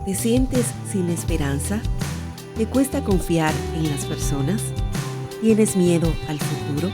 ¿Te sientes sin esperanza? ¿Te cuesta confiar en las personas? ¿Tienes miedo al futuro?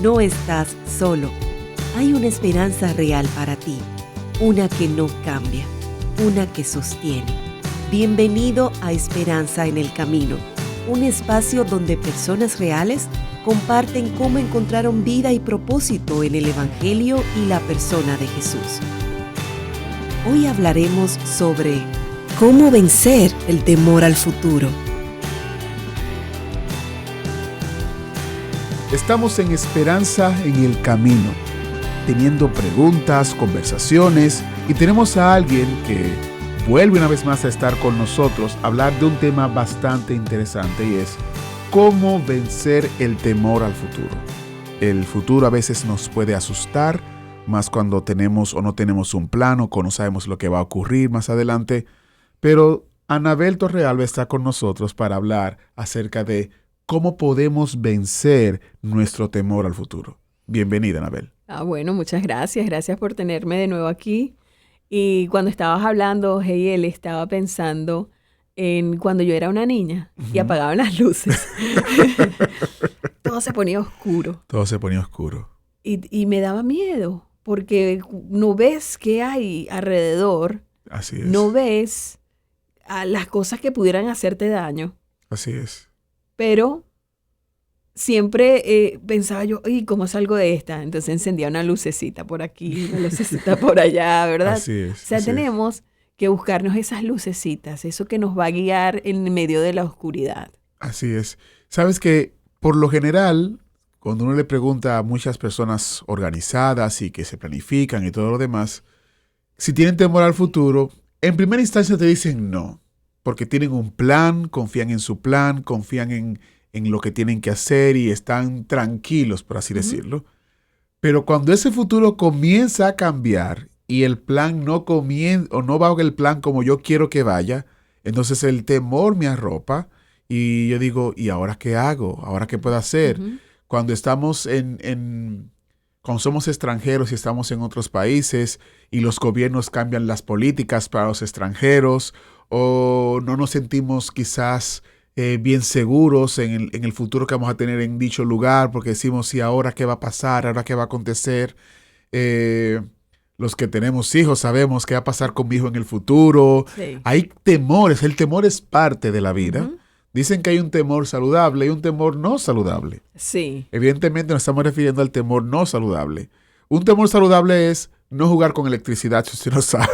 No estás solo. Hay una esperanza real para ti, una que no cambia, una que sostiene. Bienvenido a Esperanza en el Camino, un espacio donde personas reales comparten cómo encontraron vida y propósito en el Evangelio y la persona de Jesús. Hoy hablaremos sobre cómo vencer el temor al futuro. Estamos en Esperanza en el Camino, teniendo preguntas, conversaciones, y tenemos a alguien que vuelve una vez más a estar con nosotros, a hablar de un tema bastante interesante, y es cómo vencer el temor al futuro. El futuro a veces nos puede asustar, más cuando tenemos o no tenemos un plan o no sabemos lo que va a ocurrir más adelante, pero Anabel Torrealba está con nosotros para hablar acerca de cómo podemos vencer nuestro temor al futuro. Bienvenida, Anabel. Bueno, muchas gracias. Gracias por tenerme de nuevo aquí. Y cuando estabas hablando, Heiel, estaba pensando en cuando yo era una niña y apagaban las luces. Todo se ponía oscuro. Todo se ponía oscuro. Y me daba miedo, porque no ves qué hay alrededor. Así es. No ves a las cosas que pudieran hacerte daño. Así es. Pero siempre pensaba yo, ¿y cómo salgo de esta? Entonces encendía una lucecita por aquí, una lucecita por allá, ¿verdad? Así es. O sea, tenemos que buscarnos esas lucecitas, eso que nos va a guiar en medio de la oscuridad. Así es. Sabes que, por lo general, cuando uno le pregunta a muchas personas organizadas y que se planifican y todo lo demás, si tienen temor al futuro, en primera instancia te dicen no, porque tienen un plan, confían en su plan, confían en lo que tienen que hacer y están tranquilos, por así decirlo. Pero cuando ese futuro comienza a cambiar y el plan no comienza o no va el plan como yo quiero que vaya, entonces el temor me arropa y yo digo, ¿y ahora qué hago? ¿Ahora qué puedo hacer? Cuando estamos cuando somos extranjeros y estamos en otros países y los gobiernos cambian las políticas para los extranjeros o no nos sentimos quizás bien seguros en el futuro que vamos a tener en dicho lugar, porque decimos, ¿y ahora qué va a pasar? ¿Ahora qué va a acontecer? Los que tenemos hijos sabemos qué va a pasar con mi hijo en el futuro. Sí. Hay temores, el temor es parte de la vida. Dicen que hay un temor saludable y un temor no saludable. Sí. Evidentemente nos estamos refiriendo al temor no saludable. Un temor saludable es no jugar con electricidad, si usted no sabe.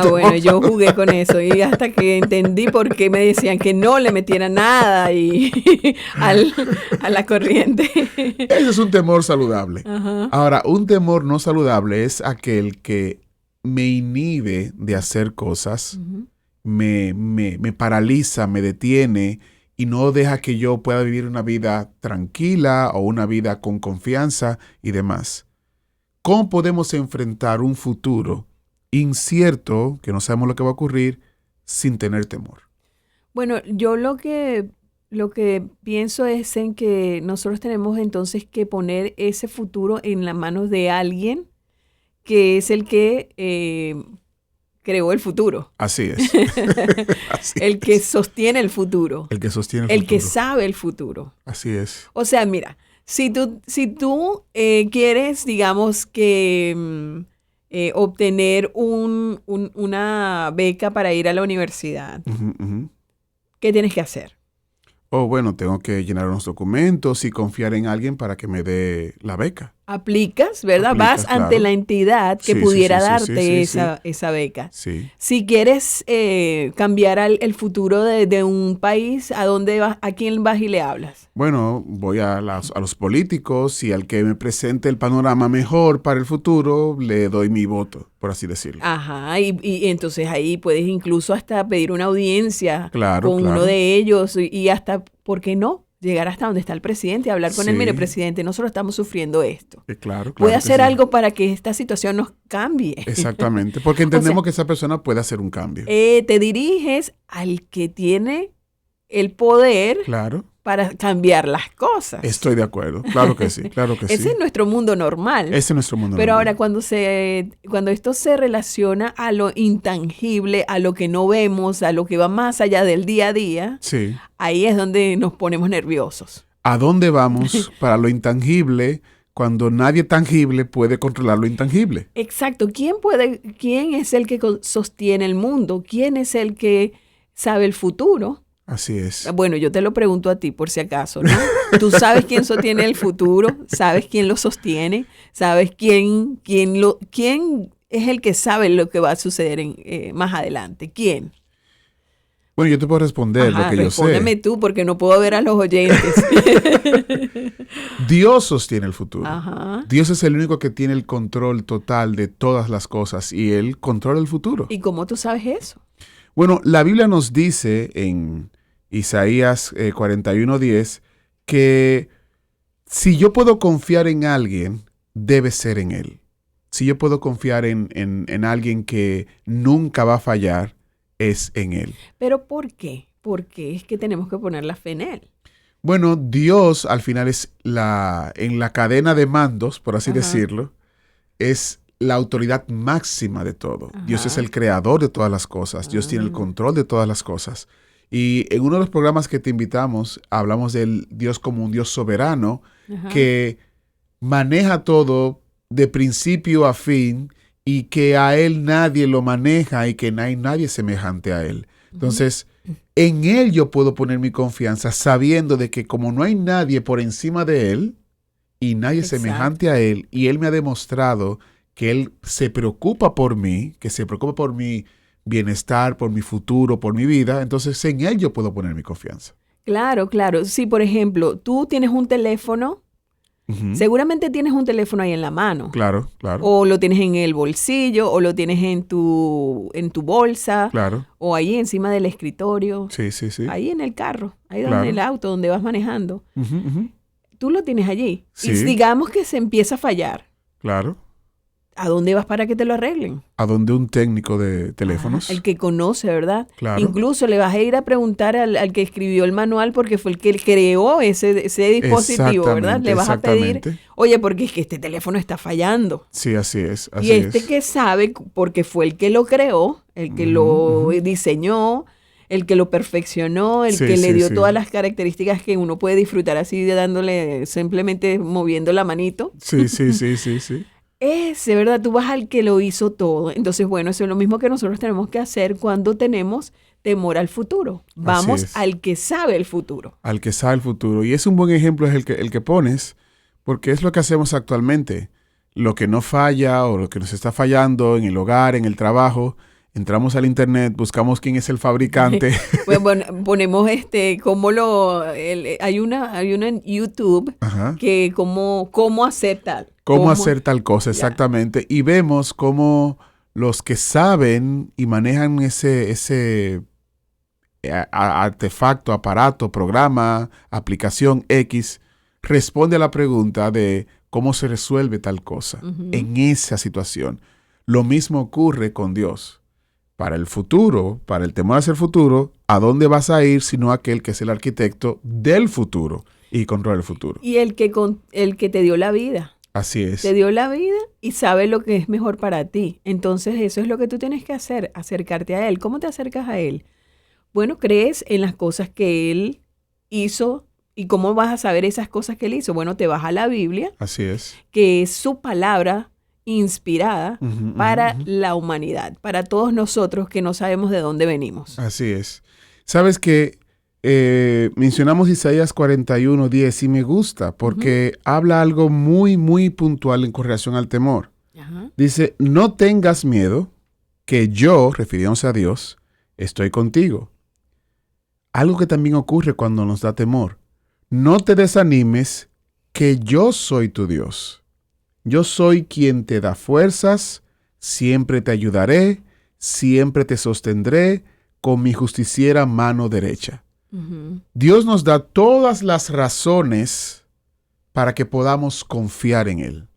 Bueno, yo jugué con eso y hasta que entendí por qué me decían que no le metiera nada a la corriente. Ese es un temor saludable. Ahora, un temor no saludable es aquel que me inhibe de hacer cosas, me paraliza, me detiene y no deja que yo pueda vivir una vida tranquila o una vida con confianza y demás. ¿Cómo podemos enfrentar un futuro incierto, que no sabemos lo que va a ocurrir, sin tener temor? Bueno, yo lo que pienso es en que nosotros tenemos entonces que poner ese futuro en las manos de alguien que es el que creó el futuro. Así es. El que sostiene el futuro. El que sostiene el futuro. El que sabe el futuro. Así es. O sea, mira, si tú quieres, digamos, que obtener una beca para ir a la universidad, ¿qué tienes que hacer? Bueno, tengo que llenar unos documentos y confiar en alguien para que me dé la beca. Aplicas, ¿verdad? Vas ante la entidad que pudiera darte esa beca. Sí. Si quieres cambiar el futuro de un país, ¿a dónde vas? ¿A quién vas y le hablas? Bueno, voy a los políticos y al que me presente el panorama mejor para el futuro, le doy mi voto, por así decirlo. Ajá, y entonces ahí puedes incluso hasta pedir una audiencia con uno de ellos y hasta, ¿por qué no? Llegar hasta donde está el presidente y hablar con él. Mire, presidente, nosotros estamos sufriendo esto. Claro. ¿Puede hacer algo para que esta situación nos cambie? Exactamente, porque entendemos que esa persona puede hacer un cambio. Te diriges al que tiene el poder para cambiar las cosas. Estoy de acuerdo, claro que sí, claro que sí. Ese es nuestro mundo normal. Ese es nuestro mundo Pero normal. ahora cuando esto se relaciona a lo intangible, a lo que no vemos, a lo que va más allá del día a día, Sí. ahí es donde nos ponemos nerviosos. ¿A dónde vamos para lo intangible cuando nadie tangible puede controlar lo intangible? Exacto. ¿Quién es el que sostiene el mundo? ¿Quién es el que sabe el futuro? Así es. Bueno, yo te lo pregunto a ti por si acaso, ¿no? ¿Tú sabes quién sostiene el futuro? ¿Sabes quién lo sostiene? ¿Sabes quién es el que sabe lo que va a suceder más adelante? ¿Quién? Bueno, yo te puedo responder Ajá, lo que yo respóndeme sé. tú porque no puedo ver a los oyentes. Dios sostiene el futuro. Ajá. Dios es el único que tiene el control total de todas las cosas y Él controla el futuro. ¿Y cómo tú sabes eso? Bueno, la Biblia nos dice en Isaías 41:10 que si yo puedo confiar en alguien, debe ser en Él. Si yo puedo confiar en alguien que nunca va a fallar, es en Él. ¿Pero por qué? Porque es que tenemos que poner la fe en Él. Bueno, Dios al final es en la cadena de mandos, por así Ajá. decirlo, es la autoridad máxima de todo. Ajá. Dios es el creador de todas las cosas. Dios tiene el control de todas las cosas. Y en uno de los programas que te invitamos, hablamos del Dios como un Dios soberano Ajá. que maneja todo de principio a fin y que a Él nadie lo maneja y que no hay nadie semejante a Él. Entonces, en Él yo puedo poner mi confianza sabiendo de que como no hay nadie por encima de Él y nadie Exacto. semejante a Él, y Él me ha demostrado que Él se preocupa por mí, que se preocupa por mi bienestar, por mi futuro, por mi vida, entonces en Él yo puedo poner mi confianza. Claro, claro. Si, por ejemplo, tú tienes un teléfono, Ujú. seguramente tienes un teléfono ahí en la mano. Claro, claro, O lo tienes en el bolsillo, o lo tienes en tu bolsa, claro. o ahí encima del escritorio, Sí, sí, sí. ahí en el carro, ahí Claro. donde el auto, donde vas manejando. Ujú, ujú. Tú lo tienes allí. Sí. Y digamos que se empieza a fallar. Claro. ¿A dónde vas para que te lo arreglen? A donde un técnico de teléfonos. El que conoce, ¿verdad? Claro. Incluso le vas a ir a preguntar al que escribió el manual porque fue el que creó ese dispositivo, ¿verdad? Le vas a pedir, Exactamente. oye, porque es que este teléfono está fallando. Sí, así es. Así Y este es. que sabe, porque fue el que lo creó, el que lo diseñó, el que lo perfeccionó, el Sí, que le sí, dio sí. todas las características que uno puede disfrutar así de dándole, simplemente moviendo la manito. Sí, sí, sí, sí, sí. Ese, ¿verdad? Tú vas al que lo hizo todo. Entonces, bueno, eso es lo mismo que nosotros tenemos que hacer cuando tenemos temor al futuro. Vamos es. al que sabe el futuro. Al que sabe el futuro. Y es un buen ejemplo es el que pones, porque es lo que hacemos actualmente. Lo que no falla o lo que nos está fallando en el hogar, en el trabajo, entramos al internet, buscamos quién es el fabricante. Pues, bueno, ponemos hay una en YouTube Ajá. que cómo hacer tal. Cómo hacer tal cosa, Ya. exactamente. Y vemos cómo los que saben y manejan ese artefacto, aparato, programa, aplicación X, responde a la pregunta de cómo se resuelve tal cosa en esa situación. Lo mismo ocurre con Dios. Para el futuro, para el temor hacia el futuro, ¿a dónde vas a ir sino aquel que es el arquitecto del futuro y controla el futuro? Y el que te dio la vida. Así es. Te dio la vida y sabe lo que es mejor para ti. Entonces eso es lo que tú tienes que hacer, acercarte a Él. ¿Cómo te acercas a Él? Bueno, crees en las cosas que Él hizo. ¿Y cómo vas a saber esas cosas que Él hizo? Bueno, te vas a la Biblia, Así es. que es su palabra inspirada Ujú, para ujú, ujú. la humanidad, para todos nosotros que no sabemos de dónde venimos. Así es. Sabes que mencionamos Isaías 41:10 y me gusta porque habla algo muy, muy puntual en correlación al temor. Ajá. Dice, no tengas miedo, que yo, refiriéndose a Dios, estoy contigo. Algo que también ocurre cuando nos da temor. No te desanimes, que yo soy tu Dios. Yo soy quien te da fuerzas, siempre te ayudaré, siempre te sostendré con mi justiciera mano derecha. Ujú. Dios nos da todas las razones para que podamos confiar en Él.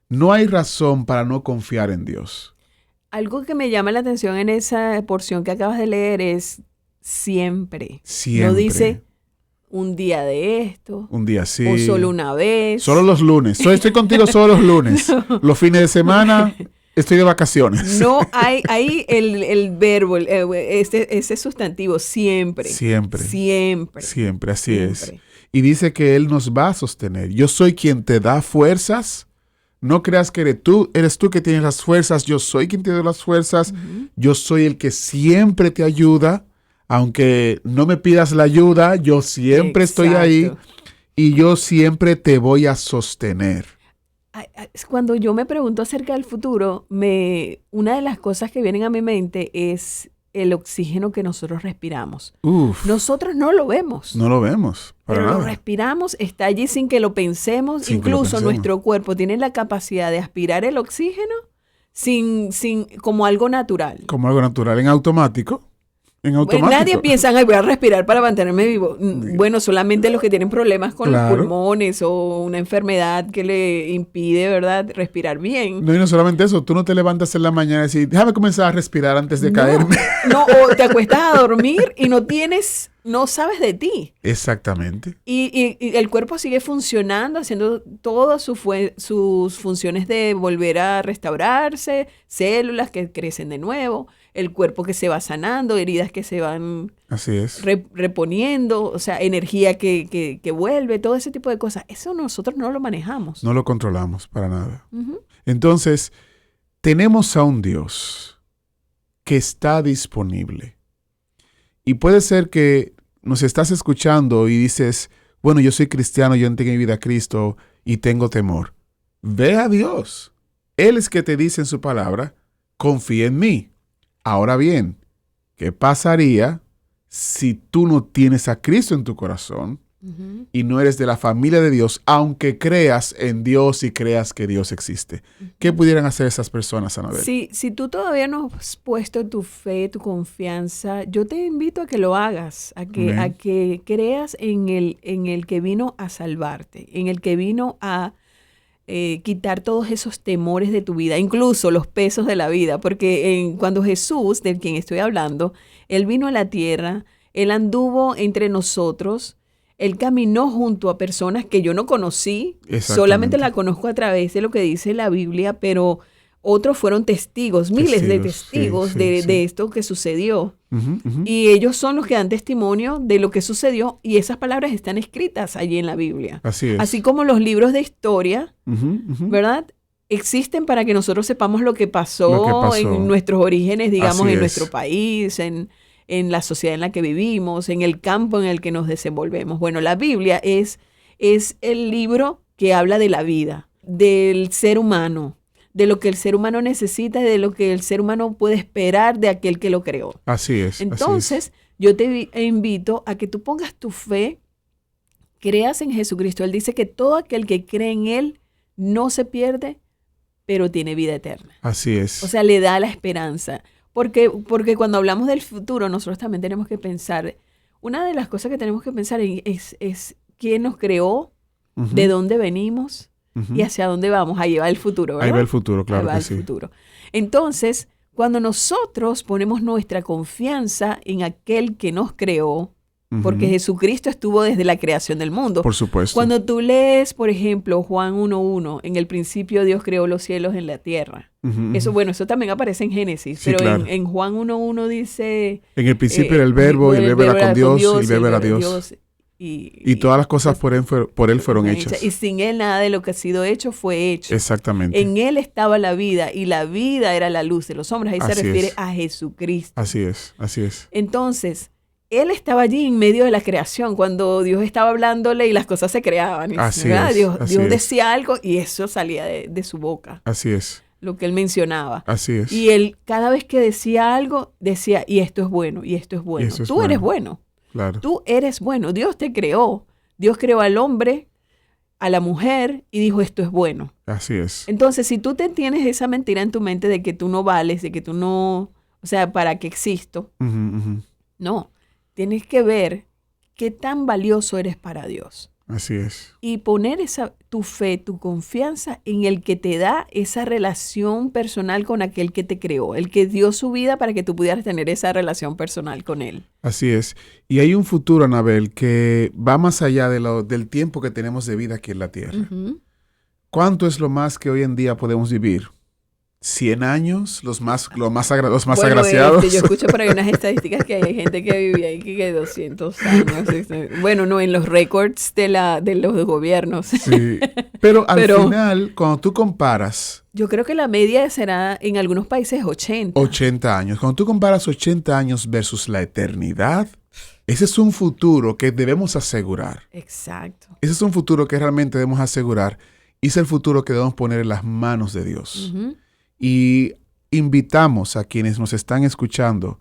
No hay razón para no confiar en Dios. Algo que me llama la atención en esa porción que acabas de leer es siempre. Siempre. No dice un día de esto. Un día sí. O solo una vez. Solo los lunes. Estoy contigo solo los lunes. Los fines de semana estoy de vacaciones. No hay ahí el verbo, ese sustantivo, siempre. Siempre. Siempre. Siempre, así Siempre. es. Y dice que Él nos va a sostener. Yo soy quien te da fuerzas. No creas que eres tú que tienes las fuerzas. Yo soy quien te da las fuerzas. Ujú. Yo soy el que siempre te ayuda. Aunque no me pidas la ayuda, yo siempre estoy ahí Exacto. y yo siempre te voy a sostener. Cuando yo me pregunto acerca del futuro, una de las cosas que vienen a mi mente es el oxígeno que nosotros respiramos. Uf, Nosotros no lo vemos, no lo vemos para pero lo nada. respiramos, está allí sin que lo pensemos. Sin que lo Incluso pensemos. nuestro cuerpo tiene la capacidad de aspirar el oxígeno como algo natural. Como algo natural, en automático. En Bueno, automático. nadie piensa, ay, voy a respirar para mantenerme vivo. Bueno, solamente los que tienen problemas con Claro. los pulmones o una enfermedad que le impide, ¿verdad?, respirar bien. No, y no solamente eso, tú no te levantas en la mañana y dices, déjame comenzar a respirar antes de caerme. No, o te acuestas a dormir y no sabes de ti. Exactamente. Y el cuerpo sigue funcionando, haciendo todas sus funciones de volver a restaurarse, células que crecen de nuevo, el cuerpo que se va sanando, heridas que se van Así es. reponiendo, o sea, energía que vuelve, todo ese tipo de cosas. Eso nosotros no lo manejamos. No lo controlamos para nada. Ujú. Entonces, tenemos a un Dios que está disponible. Y puede ser que nos estás escuchando y dices, bueno, yo soy cristiano, yo entregué mi vida a Cristo y tengo temor. Ve a Dios. Él es que te dice en su palabra, confía en mí. Ahora bien, ¿qué pasaría si tú no tienes a Cristo en tu corazón Ujú. y no eres de la familia de Dios, aunque creas en Dios y creas que Dios existe? ¿Qué pudieran hacer esas personas, Anabel? Si tú todavía no has puesto tu fe, tu confianza, yo te invito a que lo hagas, a Amén. que creas en el que vino a salvarte, en el que vino a quitar todos esos temores de tu vida, incluso los pesos de la vida, porque cuando Jesús, del quien estoy hablando, Él vino a la tierra, Él anduvo entre nosotros, Él caminó junto a personas que yo no conocí, Exactamente. solamente la conozco a través de lo que dice la Biblia, pero otros fueron testigos, miles de testigos sí, de sí. esto que sucedió. Ujú, ujú. Y ellos son los que dan testimonio de lo que sucedió y esas palabras están escritas allí en la Biblia. Así es. Así como los libros de historia, Ujú, ujú. ¿verdad? Existen para que nosotros sepamos lo que pasó en nuestros orígenes, digamos, Así en es. nuestro país, en la sociedad en la que vivimos, en el campo en el que nos desenvolvemos. Bueno, la Biblia es el libro que habla de la vida, del ser humano, de lo que el ser humano necesita y de lo que el ser humano puede esperar de aquel que lo creó. Así es. así es. Entonces, yo te invito a que tú pongas tu fe, creas en Jesucristo. Él dice que todo aquel que cree en Él no se pierde, pero tiene vida eterna. Así es. O sea, le da la esperanza. Porque cuando hablamos del futuro, nosotros también tenemos que pensar, una de las cosas que tenemos que pensar es quién nos creó, Ujú, de dónde venimos ujú. y hacia dónde vamos. Ahí va el futuro, ¿verdad? Ahí va el futuro, Ahí claro va que el sí. futuro. Entonces, cuando nosotros ponemos nuestra confianza en aquel que nos creó, porque Ujú. Jesucristo estuvo desde la creación del mundo. Por supuesto. Cuando tú lees, por ejemplo, Juan 1:1, en el principio Dios creó los cielos en la tierra. Ujú, Eso, ujú. bueno, eso también aparece en Génesis, Sí, pero claro. en Juan 1:1 dice... En el principio era el verbo, y el verbo era con Dios, y el verbo era Dios. Y todas las cosas por él fueron hechas. Y sin Él nada de lo que ha sido hecho fue hecho. Exactamente. En Él estaba la vida y la vida era la luz de los hombres. Ahí se Así refiere es. a Jesucristo. Así es, así es. Entonces, Él estaba allí en medio de la creación, cuando Dios estaba hablándole y las cosas se creaban. Así ¿verdad? es, Dios así es. decía algo y eso salía de su boca, Así es, lo que Él mencionaba. así es. Y Él, cada vez que decía algo, decía, y esto es bueno, y esto es bueno. esto es Tú eres bueno. bueno, Claro. tú eres bueno. Dios te creó. Dios creó al hombre, a la mujer, y dijo, esto es bueno. Así es. Entonces, si tú te tienes esa mentira en tu mente de que tú no vales, de que tú no, o sea, ¿para qué existo? Ujú, ujú. No, tienes que ver qué tan valioso eres para Dios. Así es. Y poner tu fe, tu confianza en el que te da esa relación personal con aquel que te creó, el que dio su vida para que tú pudieras tener esa relación personal con él. Así es. Y hay un futuro, Anabel, que va más allá del tiempo que tenemos de vida aquí en la tierra. Uh-huh. ¿Cuánto es lo más que hoy en día podemos vivir? ¿100 años? ¿Los más agraciados? Yo escucho por ahí unas estadísticas que hay gente que vivía ahí que 200 años. Bueno, no, en los récords de los gobiernos. Sí, pero al final, cuando tú comparas... Yo creo que la media será en algunos países 80. 80 años. Cuando tú comparas 80 años versus la eternidad, ese es un futuro que debemos asegurar. Exacto. Ese es un futuro que realmente debemos asegurar y es el futuro que debemos poner en las manos de Dios. Uh-huh. Y invitamos a quienes nos están escuchando,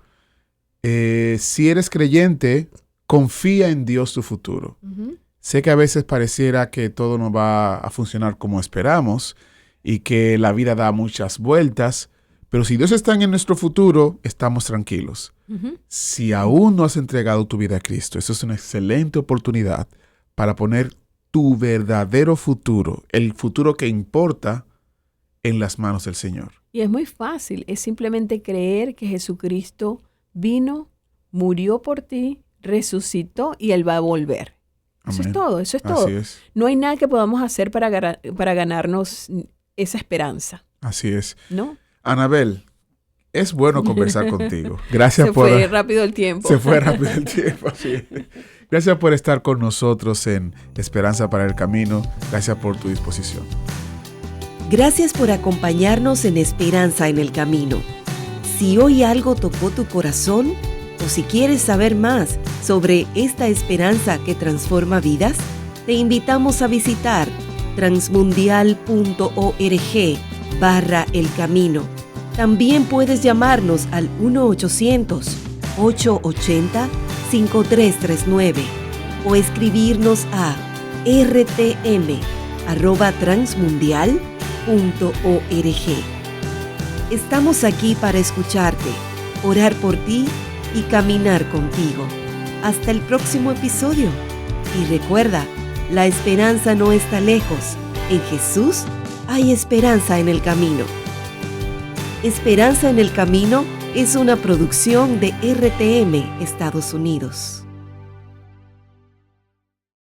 si eres creyente, confía en Dios tu futuro. Uh-huh. Sé que a veces pareciera que todo no va a funcionar como esperamos y que la vida da muchas vueltas, pero si Dios está en nuestro futuro, estamos tranquilos. Uh-huh. Si aún no has entregado tu vida a Cristo, eso es una excelente oportunidad para poner tu verdadero futuro, el futuro que importa, en las manos del Señor. Y es muy fácil, es simplemente creer que Jesucristo vino, murió por ti, resucitó y Él va a volver. Amén. Eso es todo, eso es todo. Así es. No hay nada que podamos hacer para ganarnos esa esperanza. Así es. ¿No? Anabel, es bueno conversar contigo. Gracias Se por... fue rápido el tiempo. Se fue rápido el tiempo, sí. Gracias por estar con nosotros en Esperanza para el Camino. Gracias por tu disposición. Gracias por acompañarnos en Esperanza en el Camino. Si hoy algo tocó tu corazón o si quieres saber más sobre esta esperanza que transforma vidas, te invitamos a visitar transmundial.org/El Camino. También puedes llamarnos al 1-800-880-5339 o escribirnos a rtm@transmundial.org. Estamos aquí para escucharte, orar por ti y caminar contigo. Hasta el próximo episodio. Y recuerda, la esperanza no está lejos. En Jesús hay esperanza en el camino. Esperanza en el Camino es una producción de RTM Estados Unidos.